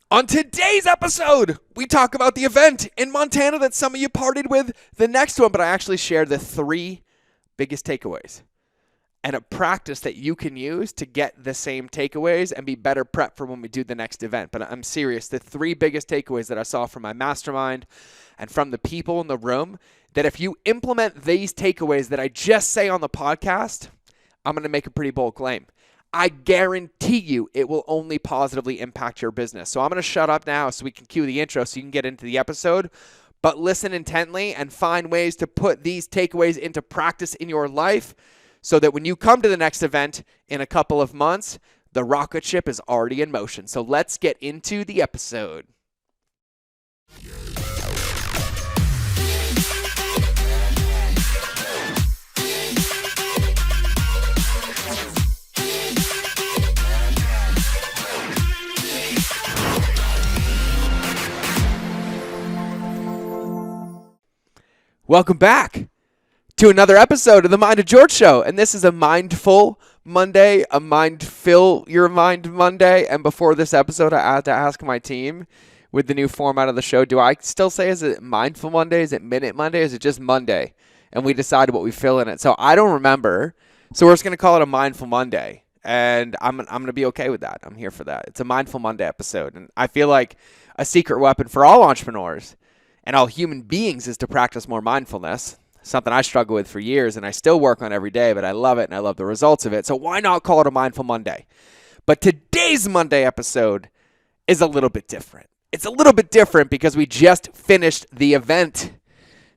On today's episode, we talk about the event in Montana that some of you partied with, the next one, but I actually shared the three biggest takeaways and a practice that you can use to get the same takeaways and be better prepped for when we do the next event. But I'm serious, the three biggest takeaways that I saw from my mastermind and from the people in the room, that if you implement these takeaways that I just say on the podcast, I'm going to make a pretty bold claim. I guarantee you it will only positively impact your business. So I'm going to shut up now so we can cue the intro so you can get into the episode. But listen intently and find ways to put these takeaways into practice in your life so that when you come to the next event in a couple of months, the rocket ship is already in motion. So let's get into the episode. Welcome back to another episode of the Mind of George Show. And this is a Mindful Monday, a Mind Fill Your Mind Monday. And before this episode, I had to ask my team with the new format of the show, do I still say, is it Mindful Monday? Is it Minute Monday? Is it just Monday? And we decided what we fill in it. So I don't remember. So we're just going to call it a Mindful Monday. And I'm going to be okay with that. I'm here for that. It's a Mindful Monday episode. And I feel like a secret weapon for all entrepreneurs and all human beings is to practice more mindfulness, something I struggle with for years and I still work on every day, but I love it and I love the results of it. So why not call it a Mindful Monday? But today's Monday episode is a little bit different. It's a little bit different because we just finished the event,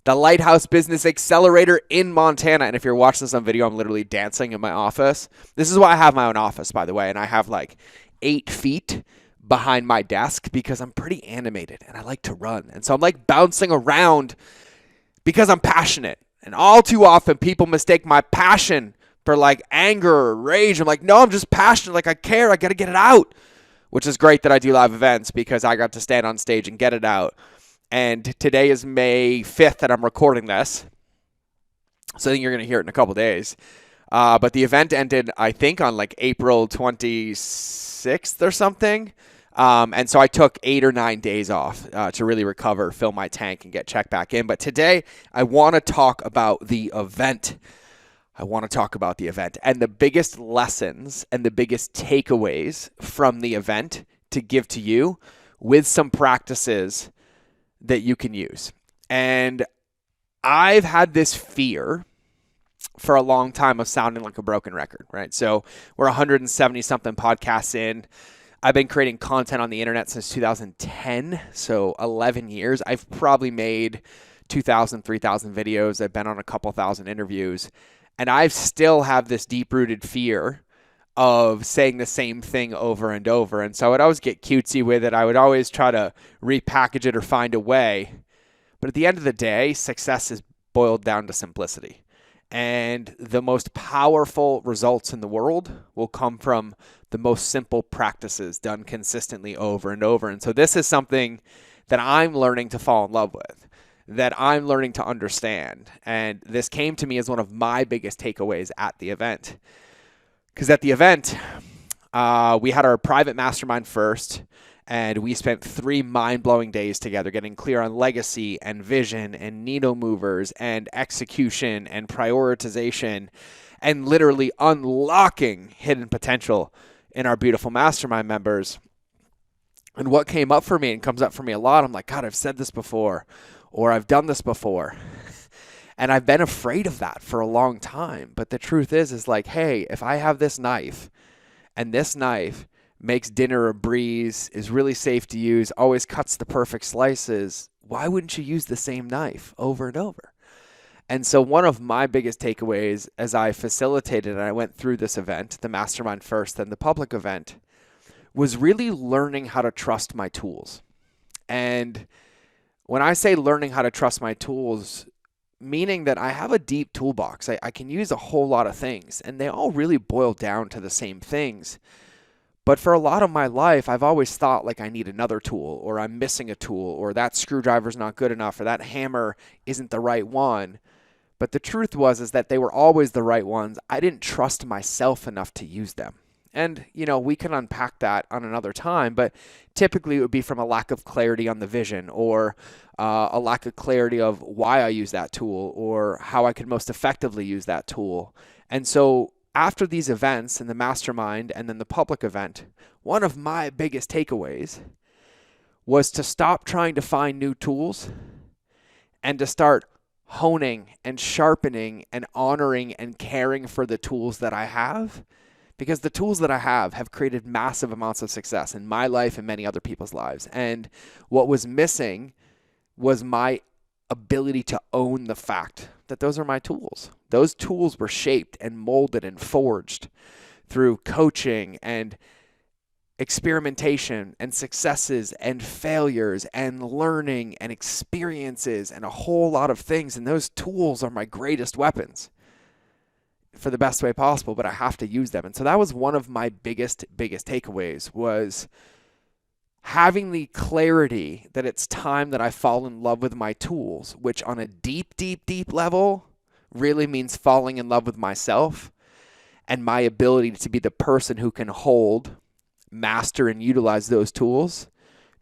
the Lighthouse Business Accelerator in Montana. And if you're watching this on video, I'm literally dancing in my office. This is why I have my own office, by the way, and I have like 8 feet behind my desk because I'm pretty animated and I like to run. And so I'm like bouncing around because I'm passionate. And all too often people mistake my passion for like anger or rage. I'm like, no, I'm just passionate. Like I care. I got to get it out, which is great that I do live events because I got to stand on stage and get it out. And today is May 5th that I'm recording this. So I think you're going to hear it in a couple days. But the event ended, I think, on like April 26th or something. And so I took 8 or 9 days off to really recover, fill my tank, and get checked back in. But today, I want to talk about the event. And the biggest lessons and the biggest takeaways from the event to give to you with some practices that you can use. And I've had this fear for a long time of sounding like a broken record, right? So we're 170 something podcasts in. I've been creating content on the internet since 2010, so 11 years. I've probably made 2,000, 3,000 videos. I've been on a couple thousand interviews, and I still have this deep-rooted fear of saying the same thing over and over. And so I would always get cutesy with it. I would always try to repackage it or find a way. But at the end of the day, success is boiled down to simplicity. And the most powerful results in the world will come from the most simple practices done consistently over and over. And so this is something that I'm learning to fall in love with, that I'm learning to understand. And this came to me as one of my biggest takeaways at the event. Because at the event, we had our private mastermind first, and we spent 3 mind-blowing days together getting clear on legacy and vision and needle movers and execution and prioritization and literally unlocking hidden potential in our beautiful mastermind members. And what came up for me and comes up for me a lot, I'm like, God, I've said this before, or I've done this before. And I've been afraid of that for a long time. But the truth is like, hey, if I have this knife and this knife makes dinner a breeze, is really safe to use, always cuts the perfect slices, why wouldn't you use the same knife over and over? And so one of my biggest takeaways as I facilitated and I went through this event, the mastermind first, then the public event, was really learning how to trust my tools. And when I say learning how to trust my tools, meaning that I have a deep toolbox. I can use a whole lot of things, and they all really boil down to the same things. But for a lot of my life, I've always thought like I need another tool, or I'm missing a tool, or that screwdriver's not good enough, or that hammer isn't the right one. But the truth is that they were always the right ones. I didn't trust myself enough to use them. And, we can unpack that on another time, but typically it would be from a lack of clarity on the vision, or a lack of clarity of why I use that tool, or how I could most effectively use that tool. And so after these events, in the mastermind and then the public event, one of my biggest takeaways was to stop trying to find new tools and to start honing and sharpening and honoring and caring for the tools that I have. Because the tools that I have created massive amounts of success in my life and many other people's lives. And what was missing was my ability to own the fact that those are my tools. Those tools were shaped and molded and forged through coaching and experimentation and successes and failures and learning and experiences and a whole lot of things. And those tools are my greatest weapons for the best way possible, but I have to use them. And so that was one of my biggest takeaways, was having the clarity that it's time that I fall in love with my tools, which on a deep level really means falling in love with myself and my ability to be the person who can hold, master, and utilize those tools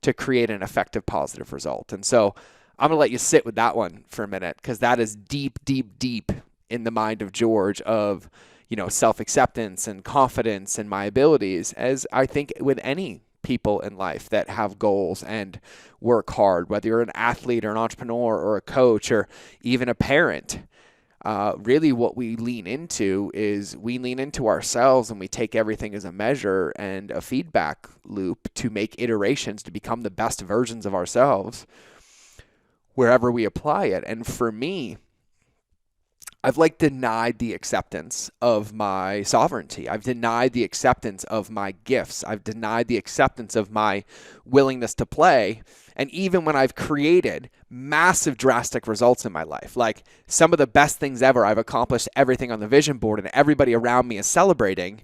to create an effective, positive result. And so I'm going to let you sit with that one for a minute, because that is deep in the mind of George, of, self-acceptance and confidence in my abilities, as I think with any people in life that have goals and work hard, whether you're an athlete or an entrepreneur or a coach or even a parent. Really what we lean into is we lean into ourselves, and we take everything as a measure and a feedback loop to make iterations to become the best versions of ourselves wherever we apply it. And for me, I've denied the acceptance of my sovereignty. I've denied the acceptance of my gifts. I've denied the acceptance of my willingness to play. And even when I've created massive, drastic results in my life, like some of the best things ever, I've accomplished everything on the vision board and everybody around me is celebrating,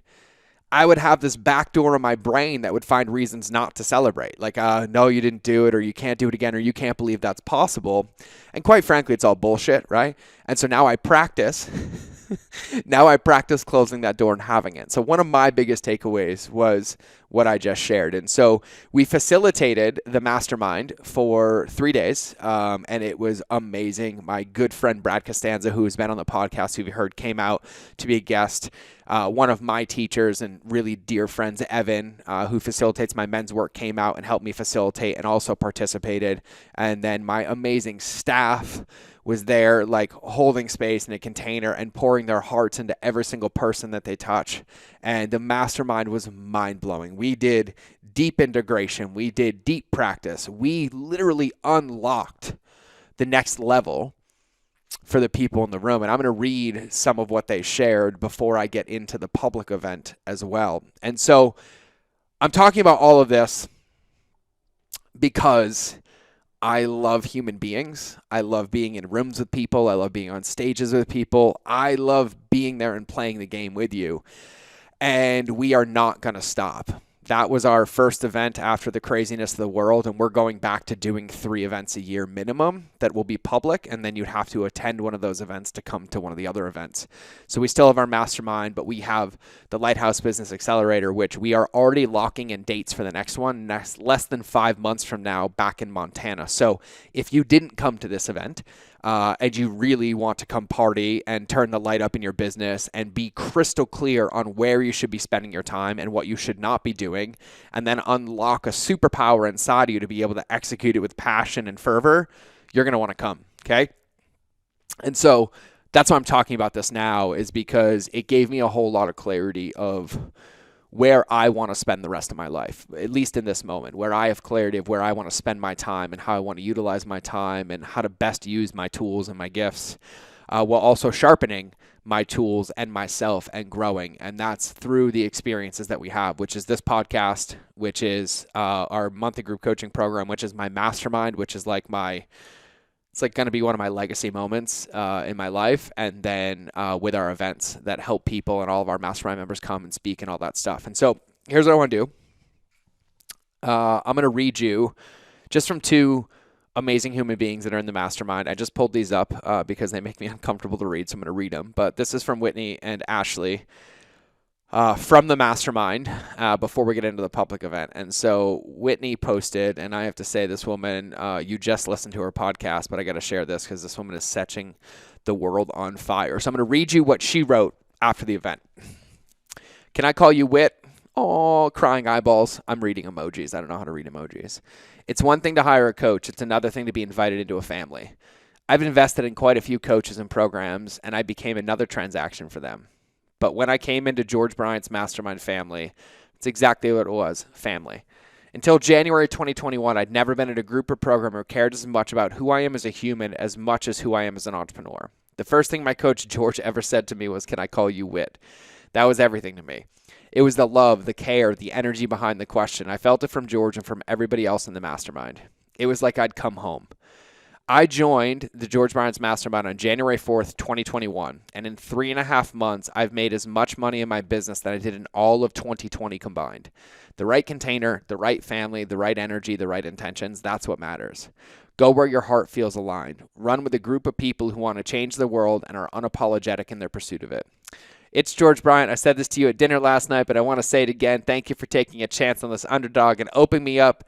I would have this backdoor in my brain that would find reasons not to celebrate. Like, no, you didn't do it, or you can't do it again, or you can't believe that's possible. And quite frankly, it's all bullshit, right? And so now I practice. Now I practice closing that door and having it. So one of my biggest takeaways was what I just shared. And so we facilitated the mastermind for 3 days, and it was amazing. My good friend Brad Costanza, who has been on the podcast, who you heard, came out to be a guest. One of my teachers and really dear friends, Evan, who facilitates my men's work, came out and helped me facilitate and also participated. And then my amazing staff was there, holding space in a container and pouring their hearts into every single person that they touch. And the mastermind was mind-blowing. We did deep integration. We did deep practice. We literally unlocked the next level for the people in the room. And I'm going to read some of what they shared before I get into the public event as well. And so I'm talking about all of this because I love human beings. I love being in rooms with people. I love being on stages with people. I love being there and playing the game with you. And we are not going to stop. That was our first event after the craziness of the world, and we're going back to doing 3 events a year minimum that will be public, and then you'd have to attend one of those events to come to one of the other events. So we still have our mastermind, but we have the Lighthouse Business Accelerator, which we are already locking in dates for the next one, less than 5 months from now, back in Montana. So if you didn't come to this event, and you really want to come party and turn the light up in your business and be crystal clear on where you should be spending your time and what you should not be doing, and then unlock a superpower inside of you to be able to execute it with passion and fervor, you're going to want to come, okay? And so that's why I'm talking about this now, is because it gave me a whole lot of clarity of where I want to spend the rest of my life, at least in this moment, where I have clarity of where I want to spend my time and how I want to utilize my time and how to best use my tools and my gifts, while also sharpening my tools and myself and growing. And that's through the experiences that we have, which is this podcast, which is our monthly group coaching program, which is my mastermind, which is it's going to be one of my legacy moments in my life. And then with our events that help people, and all of our mastermind members come and speak and all that stuff. And so here's what I want to do. I'm going to read you just from 2 amazing human beings that are in the mastermind. I just pulled these up because they make me uncomfortable to read, so I'm going to read them. But this is from Whitney and Ashley. from the mastermind before we get into the public event. And so Whitney posted, and I have to say, this woman, you just listened to her podcast, but I got to share this because this woman is setting the world on fire. So I'm going to read you what she wrote after the event. Can I call you Whit? Oh, crying eyeballs. I'm reading emojis. I don't know how to read emojis. It's one thing to hire a coach. It's another thing to be invited into a family. I've invested in quite a few coaches and programs, and I became another transaction for them. But when I came into George Bryant's mastermind family, it's exactly what it was, family. Until January 2021, I'd never been in a group or program or cared as much about who I am as a human as much as who I am as an entrepreneur. The first thing my coach George ever said to me was, "Can I call you Whit?" That was everything to me. It was the love, the care, the energy behind the question. I felt it from George and from everybody else in the mastermind. It was like I'd come home. I joined the George Bryant's Mastermind on January 4th, 2021, and in 3.5 months, I've made as much money in my business than I did in all of 2020 combined. The right container, the right family, the right energy, the right intentions, that's what matters. Go where your heart feels aligned. Run with a group of people who want to change the world and are unapologetic in their pursuit of it. It's George Bryant. I said this to you at dinner last night, but I want to say it again. Thank you for taking a chance on this underdog and opening me up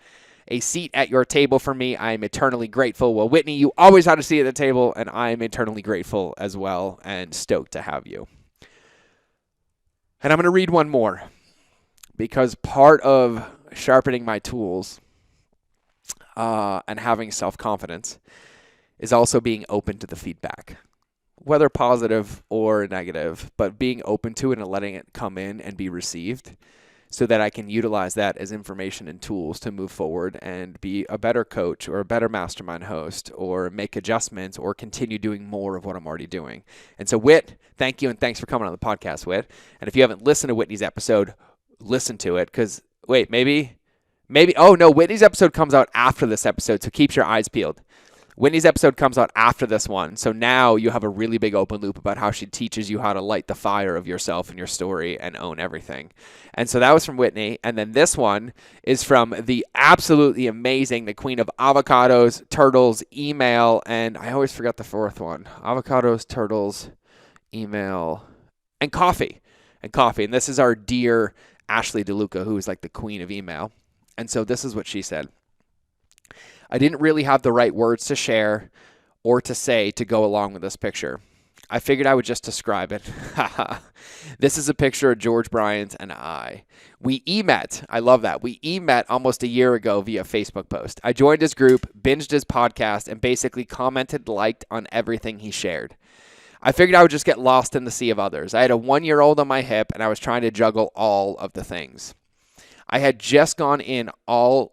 a seat at your table for me. I am eternally grateful. Well, Whitney, you always had a seat at the table, and I am eternally grateful as well and stoked to have you. And I'm going to read one more because part of sharpening my tools and having self-confidence is also being open to the feedback, whether positive or negative, but being open to it and letting it come in and be received so that I can utilize that as information and tools to move forward and be a better coach or a better mastermind host or make adjustments or continue doing more of what I'm already doing. And so, Whit, thank you, and thanks for coming on the podcast, Whit. And if you haven't listened to Whitney's episode, listen to it because, wait, maybe, oh no, Whitney's episode comes out after this episode, so keep your eyes peeled. Whitney's episode comes out after this one, so now you have a really big open loop about how she teaches you how to light the fire of yourself and your story and own everything. And so that was from Whitney, and then this one is from the absolutely amazing, the queen of avocados, turtles, email, and I always forget the fourth one. Avocados, turtles, email, and coffee. And this is our dear Ashley DeLuca, who is like the queen of email. And so this is what she said. I didn't really have the right words to share or to say to go along with this picture. I figured I would just describe it. This is a picture of George Bryant and I. We e-met. I love that. We e-met almost a year ago via Facebook post. I joined his group, binged his podcast, and basically commented, liked on everything he shared. I figured I would just get lost in the sea of others. I had a 1-year-old on my hip, and I was trying to juggle all of the things. I had just gone all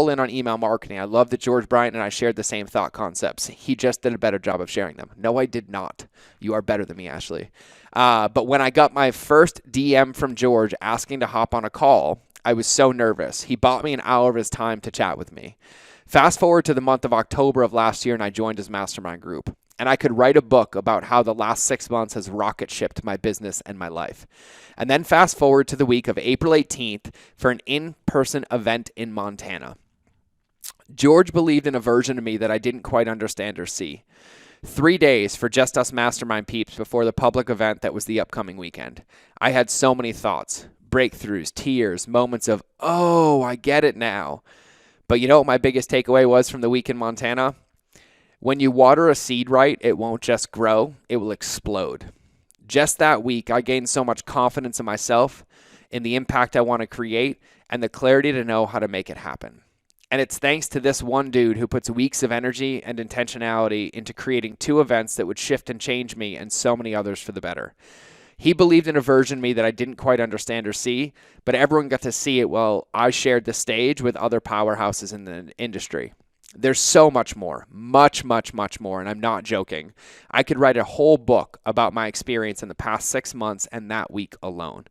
in on email marketing. I love that George Bryant and I shared the same thought concepts. He just did a better job of sharing them. No, I did not. You are better than me, Ashley. But when I got my first DM from George asking to hop on a call, I was so nervous. He bought me an hour of his time to chat with me. Fast forward to the month of October of last year, and I joined his mastermind group. And I could write a book about how the last 6 months has rocket shipped my business and my life. And then fast forward to the week of April 18th for an in-person event in Montana. George believed in a version of me that I didn't quite understand or see. 3 days for just us mastermind peeps before the public event that was the upcoming weekend. I had so many thoughts, breakthroughs, tears, moments of, oh, I get it now. But you know what my biggest takeaway was from the week in Montana? When you water a seed right, it won't just grow, it will explode. Just that week, I gained so much confidence in myself, in the impact I want to create, and the clarity to know how to make it happen. And it's thanks to this one dude who puts weeks of energy and intentionality into creating 2 events that would shift and change me and so many others for the better. He believed in a version of me that I didn't quite understand or see, but everyone got to see it while I shared the stage with other powerhouses in the industry. There's so much more, much more, and I'm not joking. I could write a whole book about my experience in the past 6 months and that week alone.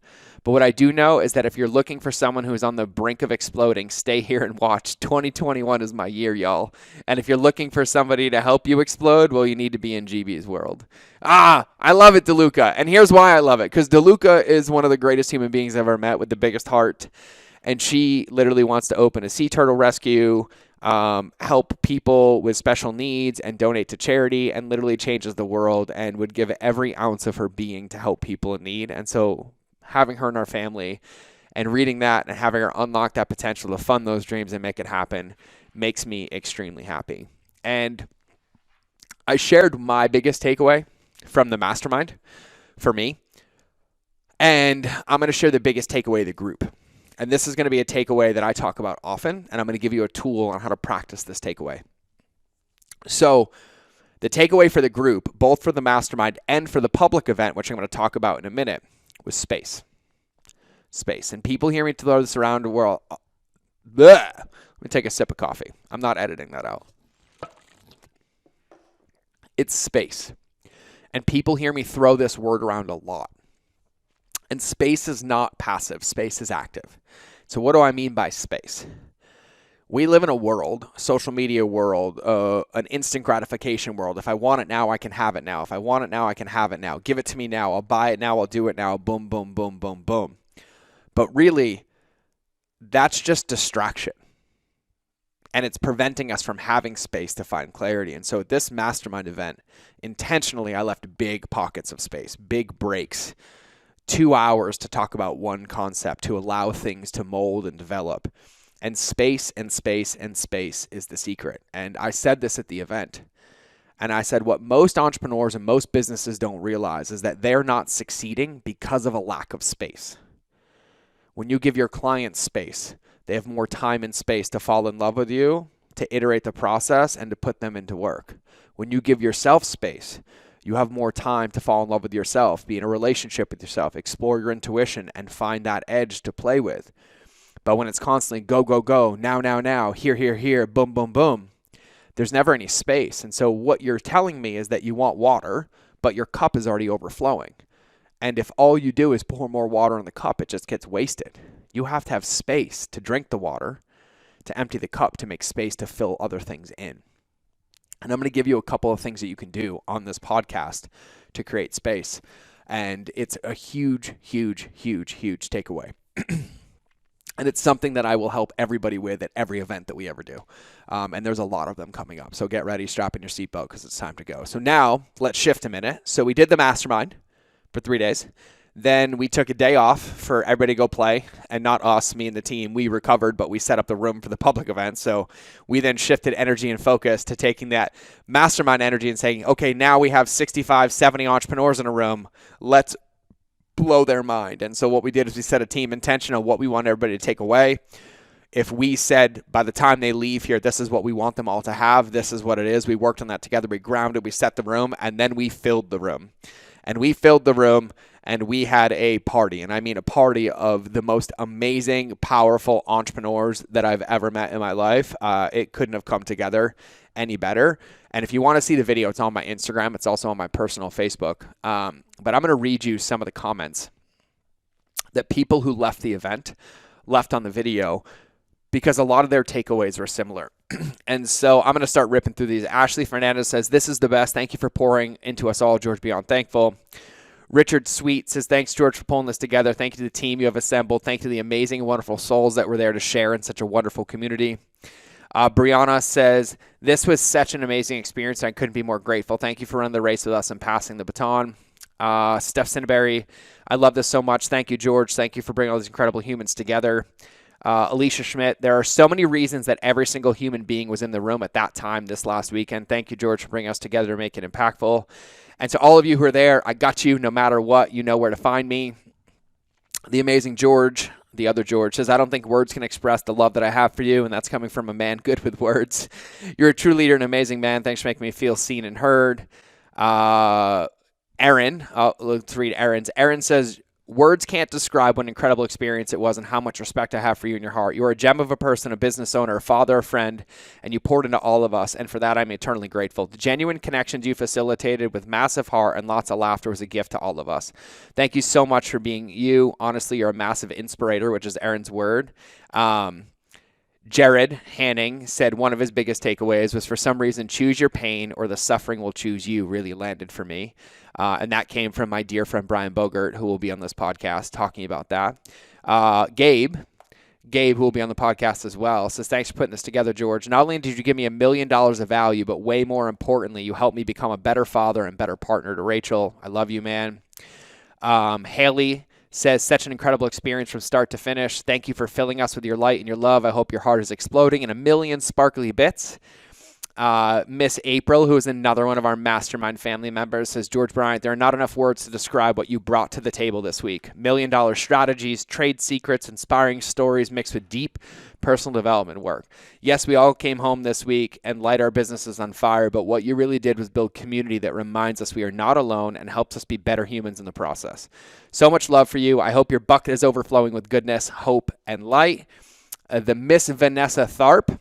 But what I do know is that if you're looking for someone who's on the brink of exploding, stay here and watch. 2021 is my year, y'all. And if you're looking for somebody to help you explode, well, you need to be in GB's world. I love it, DeLuca. And here's why I love it. Because DeLuca is one of the greatest human beings I've ever met with the biggest heart. And she literally wants to open a sea turtle rescue, help people with special needs and donate to charity, and literally changes the world and would give every ounce of her being to help people in need. And so having her in our family and reading that and having her unlock that potential to fund those dreams and make it happen makes me extremely happy. And I shared my biggest takeaway from the mastermind for me. And I'm going to share the biggest takeaway of the group. And this is going to be a takeaway that I talk about often, and I'm going to give you a tool on how to practice this takeaway. So the takeaway for the group, both for the mastermind and for the public event, which I'm going to talk about in a minute, was space. Space. And people hear me throw this around the world. Let me take a sip of coffee. I'm not editing that out. It's space. And people hear me throw this word around a lot. And space is not passive. Space is active. So what do I mean by space? We live in a world, social media world, an instant gratification world. If I want it now, I can have it now. If I want it now, I can have it now. Give it to me now. I'll buy it now. I'll do it now. Boom, boom, boom, boom, boom. But really, that's just distraction. And it's preventing us from having space to find clarity. And so at this mastermind event, intentionally, I left big pockets of space, big breaks, 2 hours to talk about one concept, to allow things to mold and develop. And space and space and space is the secret. And I said this at the event. And I said what most entrepreneurs and most businesses don't realize is that they're not succeeding because of a lack of space. When you give your clients space, they have more time and space to fall in love with you, to iterate the process, and to put them into work. When you give yourself space, you have more time to fall in love with yourself, be in a relationship with yourself, explore your intuition, and find that edge to play with. But when it's constantly go, go, go, now, now, now, here, here, here, boom, boom, boom, there's never any space. And so what you're telling me is that you want water, but your cup is already overflowing. And if all you do is pour more water in the cup, it just gets wasted. You have to have space to drink the water, to empty the cup, to make space to fill other things in. And I'm going to give you a couple of things that you can do on this podcast to create space. And it's a huge, huge, huge, huge takeaway. And it's something that I will help everybody with at every event that we ever do. And there's a lot of them coming up. So get ready, strap in your seatbelt because it's time to go. So now let's shift a minute. So we did the mastermind for 3 days. Then we took a day off for everybody to go play, and not us, me and the team. We recovered, but we set up the room for the public event. So we then shifted energy and focus to taking that mastermind energy and saying, okay, now we have 65, 70 entrepreneurs in a room. Let's blow their mind. And so what we did is we set a team intention on what we want everybody to take away. If we said by the time they leave here, this is what we want them all to have, this is what it is. We worked on that together. We grounded, we set the room, and then we filled the room. And we filled the room, and we had a party. And I mean a party of the most amazing, powerful entrepreneurs that I've ever met in my life. It couldn't have come together any better. And if you want to see the video, it's on my Instagram. It's also on my personal Facebook. But I'm going to read you some of the comments that people who left the event left on the video, because a lot of their takeaways were similar. And so I'm going to start ripping through these. Ashley Fernandez says, this is the best. Thank you for pouring into us all, George. Beyond thankful. Richard Sweet says, thanks, George, for pulling this together. Thank you to the team you have assembled. Thank you to the amazing, wonderful souls that were there to share in such a wonderful community. Brianna says, this was such an amazing experience. I couldn't be more grateful. Thank you for running the race with us and passing the baton. Steph Cinnaberry, I love this so much. Thank you, George. Thank you for bringing all these incredible humans together. Alicia Schmidt, there are so many reasons that every single human being was in the room at that time this last weekend. Thank you, George, for bringing us together to make it impactful. And to all of you who are there, I got you no matter what. You know where to find me. The amazing George, the other George, says, I don't think words can express the love that I have for you, and that's coming from a man good with words. You're a true leader, an amazing man. Thanks for making me feel seen and heard. Erin, let's read Erin's. Erin says, words can't describe what an incredible experience it was and how much respect I have for you in your heart. You are a gem of a person, a business owner, a father, a friend, and you poured into all of us, and for that I'm eternally grateful. The genuine connections you facilitated with massive heart and lots of laughter was a gift to all of us. Thank you so much for being you. Honestly, you're a massive inspirator, which is Erin's word. Jared Hanning said one of his biggest takeaways was, for some reason, choose your pain or the suffering will choose you, really landed for me. And that came from my dear friend Brian Bogert, who will be on this podcast talking about that. Gabe, who will be on the podcast as well, says, thanks for putting this together, George. Not only did you give me $1 million of value, but way more importantly, you helped me become a better father and better partner to Rachel. I love you, man. Haley says, such an incredible experience from start to finish. Thank you for filling us with your light and your love. I hope your heart is exploding in a million sparkly bits. Miss April, who is another one of our mastermind family members, says, George Bryant, there are not enough words to describe what you brought to the table this week. $1 million strategies, trade secrets, inspiring stories mixed with deep personal development work. Yes, we all came home this week and light our businesses on fire, but what you really did was build community that reminds us we are not alone and helps us be better humans in the process. So much love for you. I hope your bucket is overflowing with goodness, hope, and light. The Miss Vanessa Tharp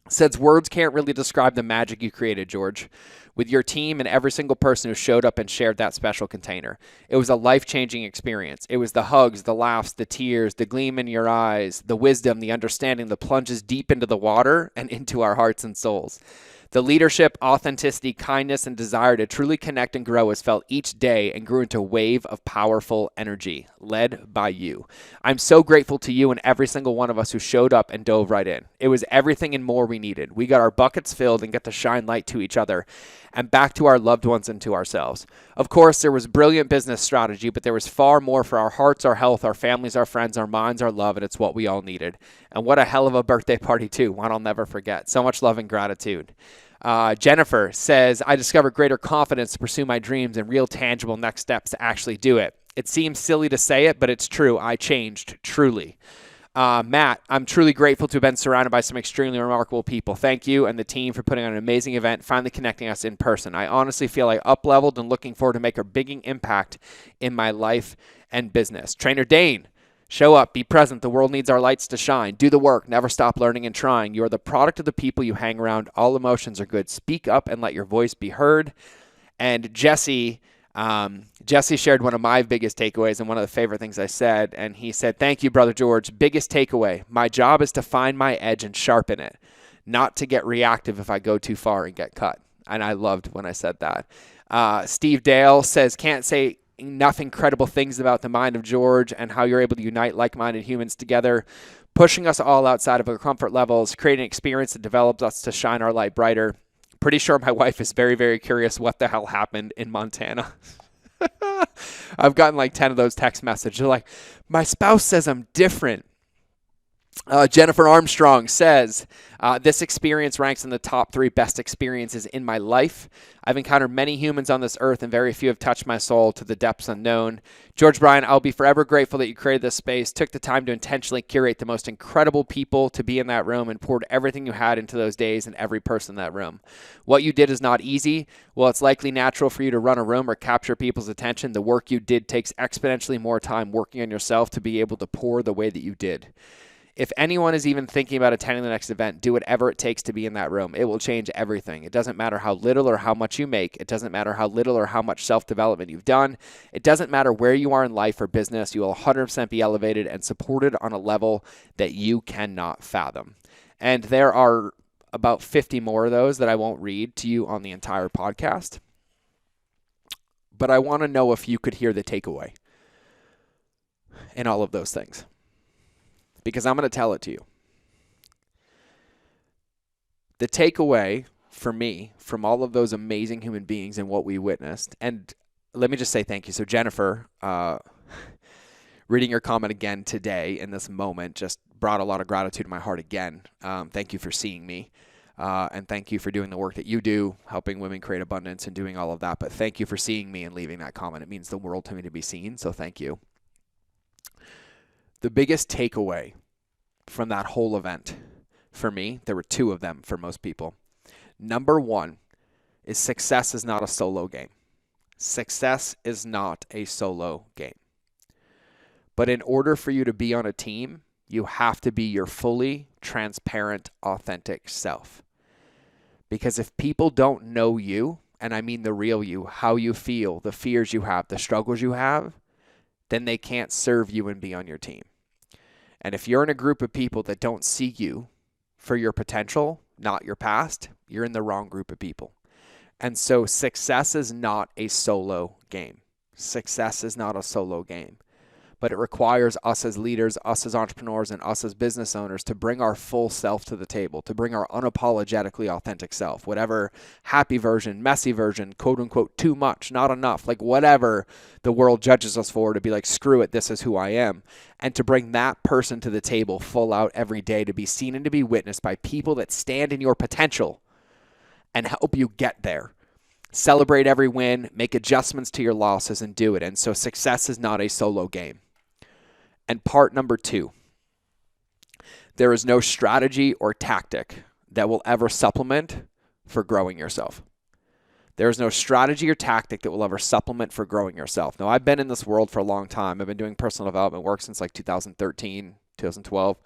says, words can't really describe the magic you created, George, with your team and every single person who showed up and shared that special container. It was a life-changing experience. It was the hugs, the laughs, the tears, the gleam in your eyes, the wisdom, the understanding, the plunges deep into the water and into our hearts and souls. The leadership, authenticity, kindness, and desire to truly connect and grow is felt each day and grew into a wave of powerful energy led by you. I'm so grateful to you and every single one of us who showed up and dove right in. It was everything and more we needed. We got our buckets filled and got to shine light to each other and back to our loved ones and to ourselves. Of course, there was brilliant business strategy, but there was far more for our hearts, our health, our families, our friends, our minds, our love, and it's what we all needed. And what a hell of a birthday party, too. One I'll never forget. So much love and gratitude. Jennifer says, I discovered greater confidence to pursue my dreams and real tangible next steps to actually do it. It seems silly to say it, but it's true. I changed, truly. Matt, I'm truly grateful to have been surrounded by some extremely remarkable people. Thank you and the team for putting on an amazing event, finally connecting us in person. I honestly feel I up-leveled and looking forward to make a big impact in my life and business. Trainer Dane, show up, be present. The world needs our lights to shine. Do the work. Never stop learning and trying. You are the product of the people you hang around. All emotions are good. Speak up and let your voice be heard. And Jesse shared one of my biggest takeaways and one of the favorite things I said. And he said, thank you, Brother George. Biggest takeaway. My job is to find my edge and sharpen it, not to get reactive if I go too far and get cut. And I loved when I said that. Steve Dale says, can't say enough incredible things about the mind of George and how you're able to unite like-minded humans together, pushing us all outside of our comfort levels, creating an experience that develops us to shine our light brighter. Pretty sure my wife is very, very curious what the hell happened in Montana. I've gotten like 10 of those text messages. They're like, my spouse says I'm different. Jennifer Armstrong says, this experience ranks in the top 3 best experiences in my life. I've encountered many humans on this earth and very few have touched my soul to the depths unknown. George Bryant, I'll be forever grateful that you created this space, took the time to intentionally curate the most incredible people to be in that room and poured everything you had into those days and every person in that room. What you did is not easy. While it's likely natural for you to run a room or capture people's attention, the work you did takes exponentially more time working on yourself to be able to pour the way that you did. If anyone is even thinking about attending the next event, do whatever it takes to be in that room. It will change everything. It doesn't matter how little or how much you make. It doesn't matter how little or how much self-development you've done. It doesn't matter where you are in life or business. You will 100% be elevated and supported on a level that you cannot fathom. And there are about 50 more of those that I won't read to you on the entire podcast. But I want to know if you could hear the takeaway in all of those things, because I'm going to tell it to you. The takeaway for me from all of those amazing human beings and what we witnessed, and let me just say thank you. So Jennifer, reading your comment again today in this moment just brought a lot of gratitude to my heart again. Thank you for seeing me. And thank you for doing the work that you do, helping women create abundance and doing all of that. But thank you for seeing me and leaving that comment. It means the world to me to be seen. So thank you. The biggest takeaway from that whole event for me, there were 2 of them for most people. Number 1 is success is not a solo game. Success is not a solo game. But in order for you to be on a team, you have to be your fully transparent, authentic self. Because if people don't know you, and I mean the real you, how you feel, the fears you have, the struggles you have, then they can't serve you and be on your team. And if you're in a group of people that don't see you for your potential, not your past, you're in the wrong group of people. And so success is not a solo game. Success is not a solo game. but it requires us as leaders, us as entrepreneurs, and us as business owners to bring our full self to the table, to bring our unapologetically authentic self, whatever happy version, messy version, quote unquote, too much, not enough, like whatever the world judges us for, to be like, screw it, this is who I am. And to bring that person to the table full out every day, to be seen and to be witnessed by people that stand in your potential and help you get there. Celebrate every win, make adjustments to your losses, and do it. And so success is not a solo game. And part number 2, there is no strategy or tactic that will ever supplement for growing yourself. There is no strategy or tactic that will ever supplement for growing yourself. Now, I've been in this world for a long time. I've been doing personal development work since like 2013, 2012,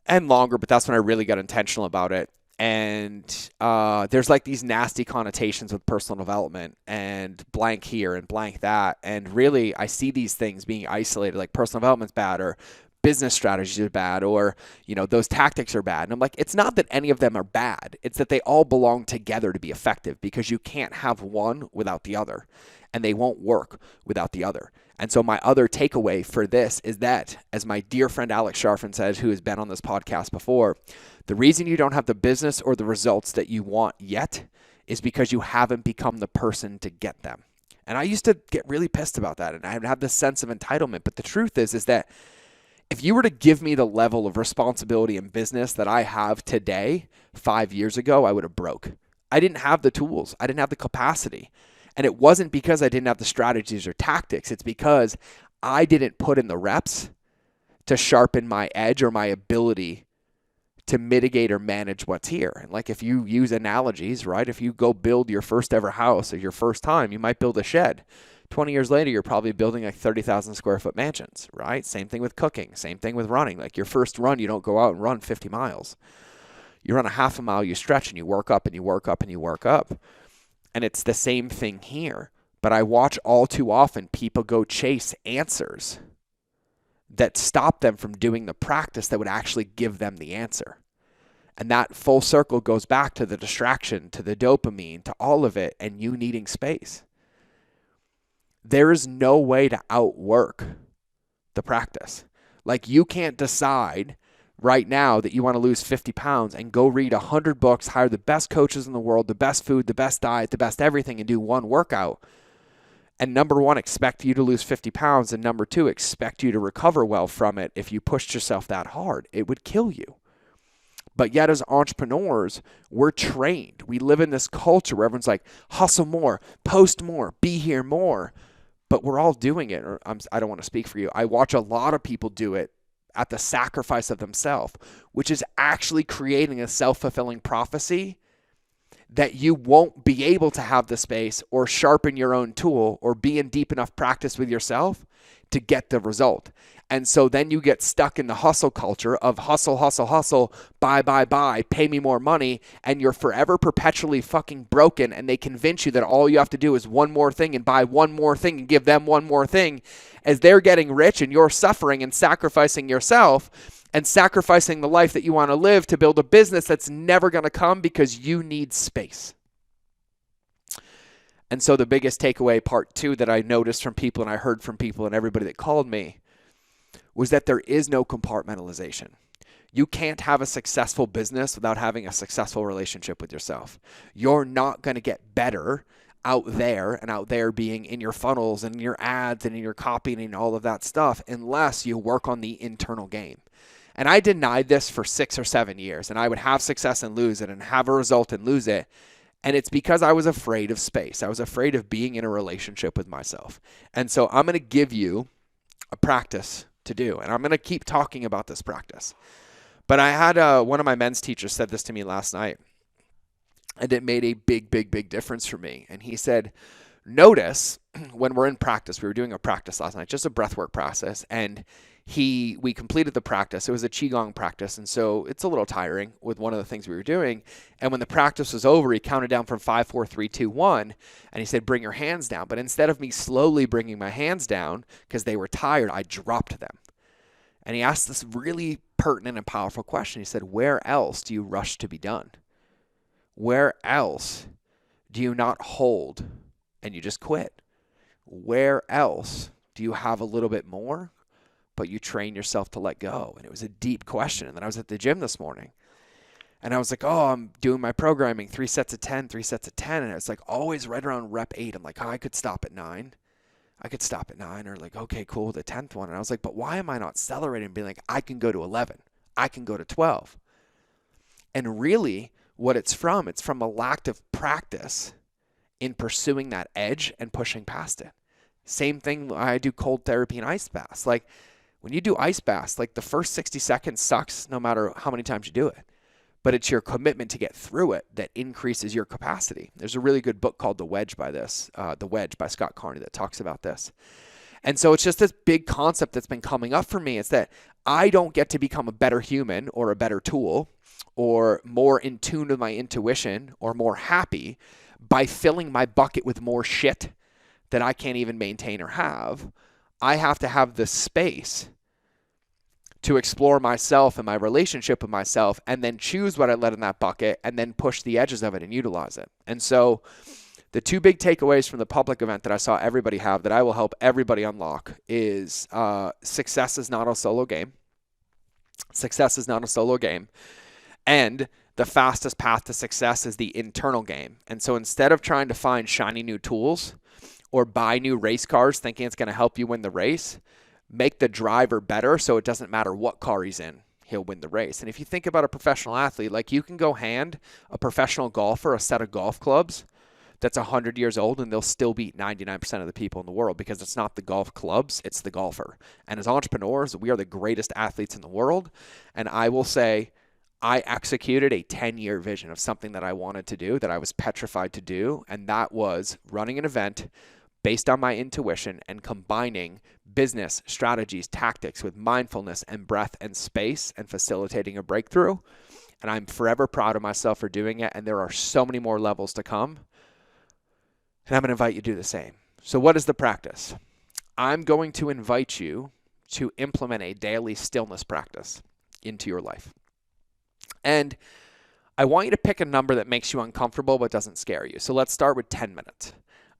and longer, but that's when I really got intentional about it. And there's like these nasty connotations with personal development and blank here and blank that. And really, I see these things being isolated, like personal development's bad, or business strategies are bad, or, those tactics are bad. And I'm like, it's not that any of them are bad. It's that they all belong together to be effective, because you can't have one without the other, and they won't work without the other. And so my other takeaway for this is that, as my dear friend Alex Sharfin says, who has been on this podcast before, the reason you don't have the business or the results that you want yet is because you haven't become the person to get them. And I used to get really pissed about that, and I would have this sense of entitlement. But the truth is that if you were to give me the level of responsibility in business that I have today, 5 years ago, I would have broke. I didn't have the tools. I didn't have the capacity. And it wasn't because I didn't have the strategies or tactics. It's because I didn't put in the reps to sharpen my edge or my ability to mitigate or manage what's here. And like, if you use analogies, right? If you go build your first ever house or your first time, you might build a shed. 20 years later, you're probably building like 30,000 square foot mansions, right? Same thing with cooking. Same thing with running. Like, your first run, you don't go out and run 50 miles. You run a half a mile, you stretch, and you work up and you work up and you work up. And it's the same thing here. But I watch all too often people go chase answers that stop them from doing the practice that would actually give them the answer. And that full circle goes back to the distraction, to the dopamine, to all of it, and you needing space. There is no way to outwork the practice. Like, you can't decide right now that you want to lose 50 pounds and go read 100 books, hire the best coaches in the world, the best food, the best diet, the best everything, and do one workout. And number one, expect you to lose 50 pounds. And number two, expect you to recover well from it. If you pushed yourself that hard, it would kill you. But yet, as entrepreneurs, we're trained. We live in this culture where everyone's like, hustle more, post more, be here more. But we're all doing it. Or I don't want to speak for you. I watch a lot of people do it at the sacrifice of themselves, which is actually creating a self-fulfilling prophecy that you won't be able to have the space or sharpen your own tool or be in deep enough practice with yourself to get the result. And so then you get stuck in the hustle culture of hustle, hustle, hustle, buy, pay me more money, and you're forever perpetually fucking broken, and they convince you that all you have to do is one more thing and buy one more thing and give them one more thing, as they're getting rich and you're suffering and sacrificing yourself and sacrificing the life that you want to live to build a business that's never going to come because you need space. And so the biggest takeaway, part two, that I noticed from people and I heard from people and everybody that called me, was that there is no compartmentalization. You can't have a successful business without having a successful relationship with yourself. You're not going to get better out there being in your funnels and in your ads and in your copying and all of that stuff unless you work on the internal game. And I denied this for 6 or 7 years, and I would have success and lose it and have a result and lose it. And it's because I was afraid of space. I was afraid of being in a relationship with myself. And so I'm going to give you a practice to do. And I'm going to keep talking about this practice. But I had one of my men's teachers said this to me last night, and it made a big, big, big difference for me. And he said, notice when we're in practice, we were doing a practice last night, just a breathwork process, and we completed the practice. It was a Qigong practice, and so it's a little tiring with one of the things we were doing. And when the practice was over, he counted down from 5, 4, 3, 2, 1, and he said, bring your hands down. But instead of me slowly bringing my hands down because they were tired, I dropped them. And he asked this really pertinent and powerful question. He said, where else do you rush to be done? Where else do you not hold and you just quit? Where else Do you have a little bit more, but you train yourself to let go? And it was a deep question. And then I was at the gym this morning and I was like, oh, I'm doing my programming, 3 sets of 10, 3 sets of 10. And it's like always right around rep 8. I'm like, oh, I could stop at 9. I could stop at 9, or like, okay, cool, the 10th one. And I was like, but why am I not accelerating and being like, I can go to 11. I can go to 12. And really what it's from a lack of practice in pursuing that edge and pushing past it. Same thing, I do cold therapy and ice baths. Like when you do ice baths, like the first 60 seconds sucks no matter how many times you do it. But it's your commitment to get through it that increases your capacity. There's a really good book called The Wedge by Scott Carney that talks about this. And so it's just this big concept that's been coming up for me. It's that I don't get to become a better human or a better tool or more in tune with my intuition or more happy by filling my bucket with more shit that I can't even maintain or have. I have to have the space to explore myself and my relationship with myself and then choose what I let in that bucket and then push the edges of it and utilize it. And so the two big takeaways from the public event that I saw everybody have that I will help everybody unlock is success is not a solo game. Success is not a solo game. And the fastest path to success is the internal game. And so instead of trying to find shiny new tools or buy new race cars thinking it's going to help you win the race, make the driver better so it doesn't matter what car he's in, he'll win the race. And if you think about a professional athlete, like you can go hand a professional golfer a set of golf clubs that's 100 years old and they'll still beat 99% of the people in the world because it's not the golf clubs, it's the golfer. And as entrepreneurs, we are the greatest athletes in the world. And I will say, I executed a 10-year vision of something that I wanted to do, that I was petrified to do, and that was running an event based on my intuition and combining business, strategies, tactics with mindfulness and breath and space and facilitating a breakthrough. And I'm forever proud of myself for doing it, and there are so many more levels to come. And I'm going to invite you to do the same. So what is the practice? I'm going to invite you to implement a daily stillness practice into your life. And I want you to pick a number that makes you uncomfortable but doesn't scare you. So let's start with 10 minutes.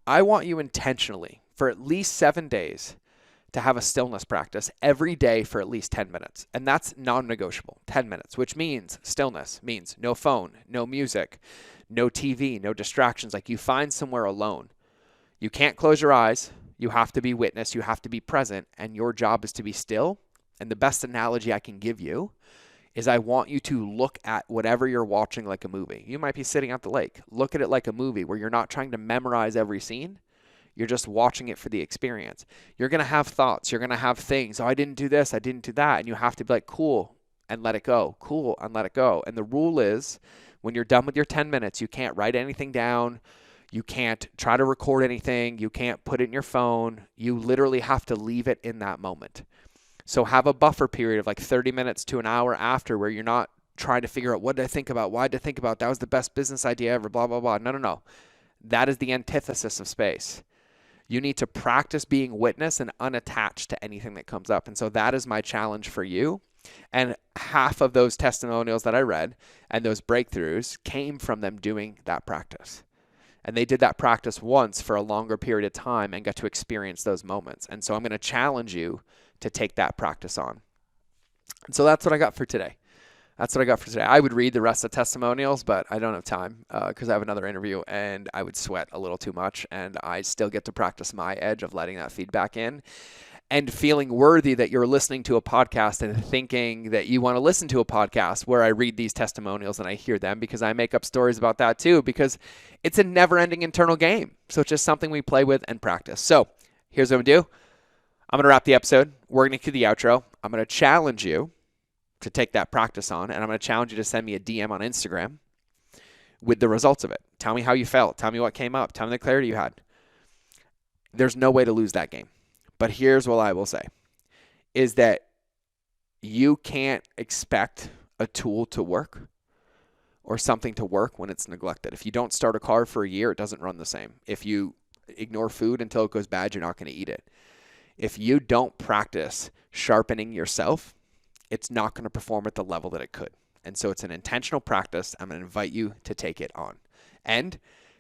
I want you intentionally for at least 7 days to have a stillness practice every day for at least 10 minutes. And that's non-negotiable, 10 minutes, which means stillness means no phone, no music, no TV, no distractions. Like you find somewhere alone. You can't close your eyes. You have to be witness. You have to be present. And your job is to be still. And the best analogy I can give you is I want you to look at whatever you're watching like a movie. You might be sitting at the lake. Look at it like a movie where you're not trying to memorize every scene. You're just watching it for the experience. You're going to have thoughts. You're going to have things. Oh, I didn't do this. I didn't do that. And you have to be like, cool, and let it go. Cool, and let it go. And the rule is when you're done with your 10 minutes, you can't write anything down. You can't try to record anything. You can't put it in your phone. You literally have to leave it in that moment. So have a buffer period of like 30 minutes to an hour after where you're not trying to figure out what did I think about, why did I think about, that was the best business idea ever, blah, blah, blah. No. That is the antithesis of space. You need to practice being witness and unattached to anything that comes up. And so that is my challenge for you. And half of those testimonials that I read and those breakthroughs came from them doing that practice. And they did that practice once for a longer period of time and got to experience those moments. And so I'm going to challenge you to take that practice on. And so that's what I got for today. I would read the rest of the testimonials, but I don't have time because I have another interview and I would sweat a little too much. And I still get to practice my edge of letting that feedback in and feeling worthy that you're listening to a podcast and thinking that you want to listen to a podcast where I read these testimonials and I hear them, because I make up stories about that too, because it's a never-ending internal game. So it's just something we play with and practice. So here's what I'm going to do. I'm going to wrap the episode. We're going to do the outro. I'm going to challenge you to take that practice on, and I'm going to challenge you to send me a DM on Instagram with the results of it. Tell me how you felt. Tell me what came up. Tell me the clarity you had. There's no way to lose that game. But here's what I will say, is that you can't expect a tool to work or something to work when it's neglected. If you don't start a car for a year, it doesn't run the same. If you ignore food until it goes bad, you're not going to eat it. If you don't practice sharpening yourself, it's not going to perform at the level that it could. And so it's an intentional practice. I'm going to invite you to take it on. And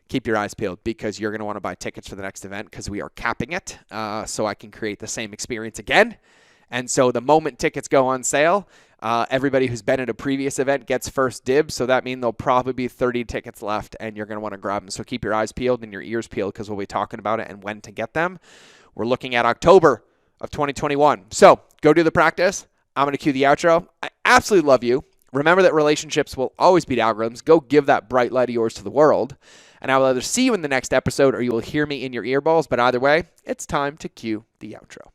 keep your eyes peeled, because you're going to want to buy tickets for the next event, because we are capping it so I can create the same experience again. And so the moment tickets go on sale, everybody who's been at a previous event gets first dibs. So that means there'll probably be 30 tickets left, and you're going to want to grab them. So keep your eyes peeled and your ears peeled, because we'll be talking about it and when to get them. We're looking at October of 2021. So go do the practice. I'm going to cue the outro. I absolutely love you. Remember that relationships will always beat algorithms. Go give that bright light of yours to the world. And I will either see you in the next episode or you will hear me in your earballs. But either way, it's time to cue the outro.